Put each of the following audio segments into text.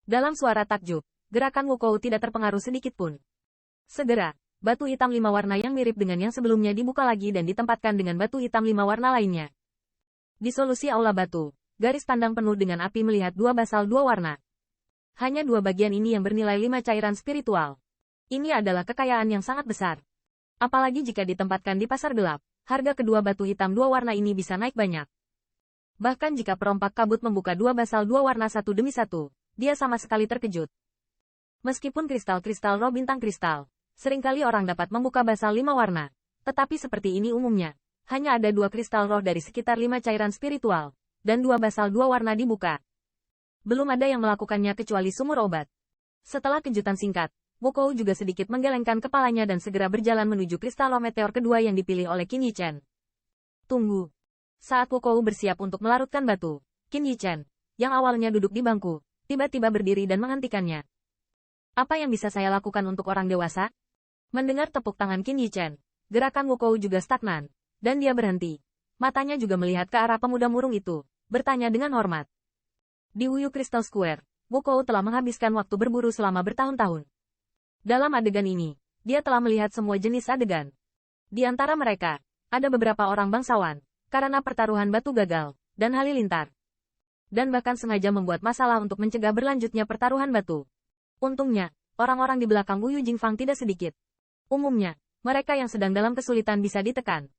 Dalam suara takjub, gerakan Wukou tidak terpengaruh sedikit pun. Segera, batu hitam 5 warna yang mirip dengan yang sebelumnya dibuka lagi dan ditempatkan dengan batu hitam 5 warna lainnya. Di solusi aula batu, garis pandang penuh dengan api melihat 2 basal 2 warna. Hanya 2 bagian ini yang bernilai 5 cairan spiritual. Ini adalah kekayaan yang sangat besar. Apalagi jika ditempatkan di pasar gelap, harga kedua batu hitam 2 warna ini bisa naik banyak. Bahkan jika perompak kabut membuka 2 basal 2 warna satu demi satu, dia sama sekali terkejut. Meskipun kristal-kristal roh bintang kristal, seringkali orang dapat membuka basal 5 warna. Tetapi seperti ini umumnya, hanya ada 2 kristal roh dari sekitar 5 cairan spiritual, dan 2 basal 2 warna dibuka. Belum ada yang melakukannya kecuali sumur obat. Setelah kejutan singkat, Wukou juga sedikit menggelengkan kepalanya dan segera berjalan menuju kristal roh meteor kedua yang dipilih oleh Qin Yichen. Tunggu. Saat Wukou bersiap untuk melarutkan batu, Qin Yichen, yang awalnya duduk di bangku, tiba-tiba berdiri dan menghentikannya. Apa yang bisa saya lakukan untuk orang dewasa? Mendengar tepuk tangan Qin Yichen, gerakan Wukou juga stagnan, dan dia berhenti. Matanya juga melihat ke arah pemuda murung itu, bertanya dengan hormat. Di Wuyu Crystal Square, Wukou telah menghabiskan waktu berburu selama bertahun-tahun. Dalam adegan ini, dia telah melihat semua jenis adegan. Di antara mereka, ada beberapa orang bangsawan, karena pertaruhan batu gagal, dan halilintar. Dan bahkan sengaja membuat masalah untuk mencegah berlanjutnya pertaruhan batu. Untungnya, orang-orang di belakang Wu Jingfang tidak sedikit. Umumnya, mereka yang sedang dalam kesulitan bisa ditekan.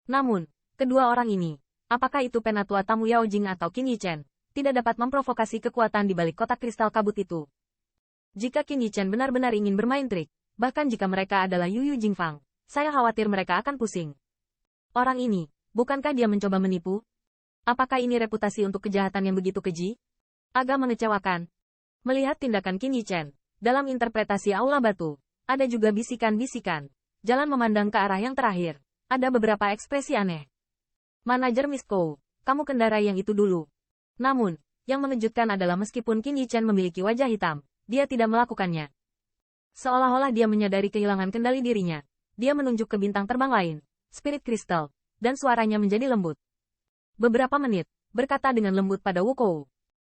Namun, kedua orang ini, apakah itu penatua tamu Yao Jing atau Qin Yichen, tidak dapat memprovokasi kekuatan di balik kotak kristal kabut itu. Jika Qin Yichen benar-benar ingin bermain trik, bahkan jika mereka adalah Yu Jingfang, saya khawatir mereka akan pusing. Orang ini, bukankah dia mencoba menipu? Apakah ini reputasi untuk kejahatan yang begitu keji? Agak mengecewakan. Melihat tindakan Qin Yichen, dalam interpretasi aula batu, ada juga bisikan-bisikan. Jalan memandang ke arah yang terakhir. Ada beberapa ekspresi aneh. Manajer Miss Kou, kamu kendarai yang itu dulu. Namun, yang mengejutkan adalah meskipun Qin Yichen memiliki wajah hitam, dia tidak melakukannya. Seolah-olah dia menyadari kehilangan kendali dirinya. Dia menunjuk ke bintang terbang lain, Spirit Crystal, dan suaranya menjadi lembut. Beberapa menit, berkata dengan lembut pada Wukou.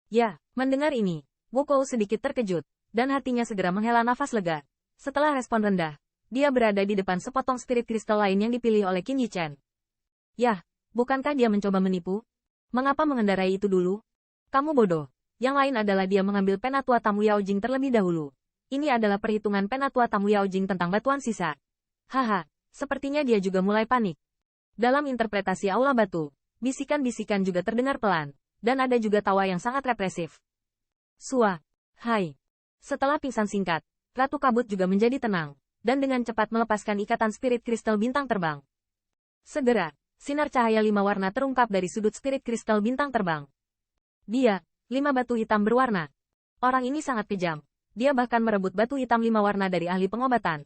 Ya, mendengar ini, Wukou sedikit terkejut, dan hatinya segera menghela nafas lega. Setelah respon rendah, dia berada di depan sepotong spirit kristal lain yang dipilih oleh Qin Yichen. Yah, bukankah dia mencoba menipu? Mengapa mengendarai itu dulu? Kamu bodoh. Yang lain adalah dia mengambil penatua tamu Yao Jing terlebih dahulu. Ini adalah perhitungan penatua tamu Yao Jing tentang batuan sisa. Haha, sepertinya dia juga mulai panik. Dalam interpretasi aula batu, bisikan-bisikan juga terdengar pelan, dan ada juga tawa yang sangat represif. Sua, hai. Setelah pingsan singkat, Ratu Kabut juga menjadi tenang, dan dengan cepat melepaskan ikatan spirit kristal bintang terbang. Segera, sinar cahaya 5 warna terungkap dari sudut spirit kristal bintang terbang. Dia, 5 batu hitam berwarna. Orang ini sangat kejam. Dia bahkan merebut batu hitam 5 warna dari ahli pengobatan.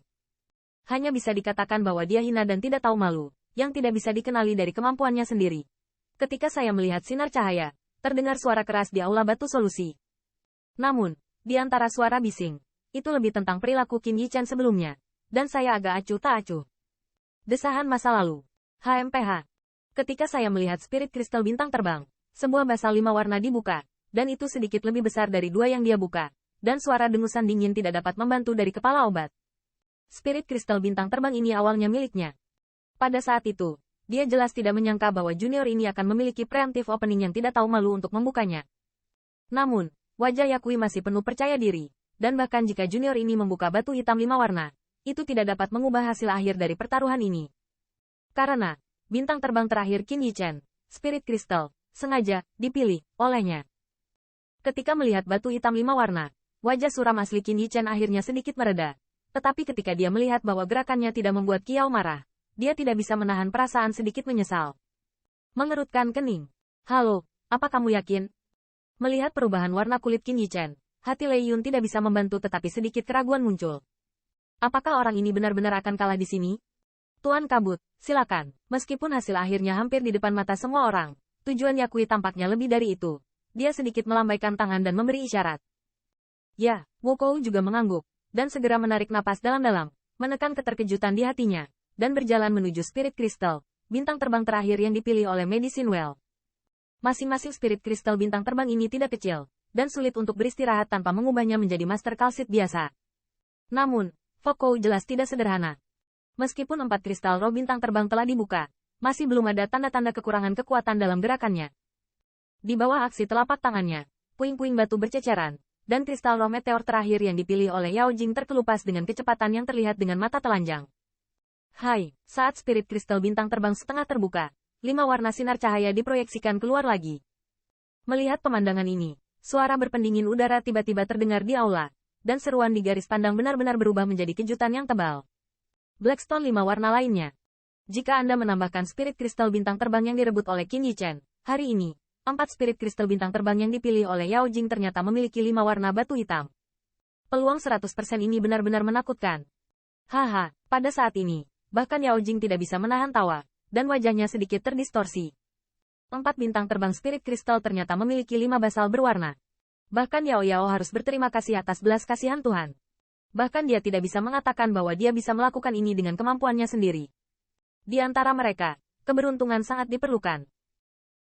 Hanya bisa dikatakan bahwa dia hina dan tidak tahu malu, yang tidak bisa dikenali dari kemampuannya sendiri. Ketika saya melihat sinar cahaya, terdengar suara keras di aula batu solusi. Namun, di antara suara bising, itu lebih tentang perilaku Qin Yichen sebelumnya, dan saya agak acuh tak acuh. Desahan masa lalu. HMPH. Ketika saya melihat spirit kristal bintang terbang, sebuah basal 5 warna dibuka, dan itu sedikit lebih besar dari 2 yang dia buka, dan suara dengusan dingin tidak dapat membantu dari kepala obat. Spirit kristal bintang terbang ini awalnya miliknya. Pada saat itu, dia jelas tidak menyangka bahwa junior ini akan memiliki preemptive opening yang tidak tahu malu untuk membukanya. Namun, wajah Yakui masih penuh percaya diri, dan bahkan jika junior ini membuka batu hitam 5 warna, itu tidak dapat mengubah hasil akhir dari pertaruhan ini. Karena, bintang terbang terakhir Qin Yichen, Spirit Crystal, sengaja dipilih olehnya. Ketika melihat batu hitam 5 warna, wajah suram asli Qin Yichen akhirnya sedikit mereda. Tetapi ketika dia melihat bahwa gerakannya tidak membuat Kiao marah, dia tidak bisa menahan perasaan sedikit menyesal. Mengerutkan kening. Halo, apa kamu yakin? Melihat perubahan warna kulit Qin Yichen, hati Lei Yun tidak bisa membantu tetapi sedikit keraguan muncul. Apakah orang ini benar-benar akan kalah di sini? Tuan Kabut, silakan. Meskipun hasil akhirnya hampir di depan mata semua orang, tujuan Yakui tampaknya lebih dari itu. Dia sedikit melambaikan tangan dan memberi isyarat. Ya, Wukou juga mengangguk, dan segera menarik napas dalam-dalam, menekan keterkejutan di hatinya, dan berjalan menuju Spirit Crystal, bintang terbang terakhir yang dipilih oleh Medicine Well. Masing-masing Spirit Crystal bintang terbang ini tidak kecil, dan sulit untuk beristirahat tanpa mengubahnya menjadi master kalsit biasa. Namun, Fokou jelas tidak sederhana. Meskipun 4 kristal roh bintang terbang telah dibuka, masih belum ada tanda-tanda kekurangan kekuatan dalam gerakannya. Di bawah aksi telapak tangannya, puing-puing batu berceceran, dan kristal roh meteor terakhir yang dipilih oleh Yao Jing terkelupas dengan kecepatan yang terlihat dengan mata telanjang. Hai, saat spirit kristal bintang terbang setengah terbuka, 5 warna sinar cahaya diproyeksikan keluar lagi. Melihat pemandangan ini, suara berpendingin udara tiba-tiba terdengar di aula, dan seruan di garis pandang benar-benar berubah menjadi kejutan yang tebal. Blackstone 5 warna lainnya. Jika Anda menambahkan spirit kristal bintang terbang yang direbut oleh Qin Yichen, hari ini, 4 spirit kristal bintang terbang yang dipilih oleh Yao Jing ternyata memiliki 5 warna batu hitam. Peluang 100% ini benar-benar menakutkan. Haha, pada saat ini, bahkan Yao Jing tidak bisa menahan tawa, dan wajahnya sedikit terdistorsi. 4 bintang terbang spirit kristal ternyata memiliki 5 basal berwarna. Bahkan Yao Yao harus berterima kasih atas belas kasihan Tuhan. Bahkan dia tidak bisa mengatakan bahwa dia bisa melakukan ini dengan kemampuannya sendiri. Di antara mereka, keberuntungan sangat diperlukan.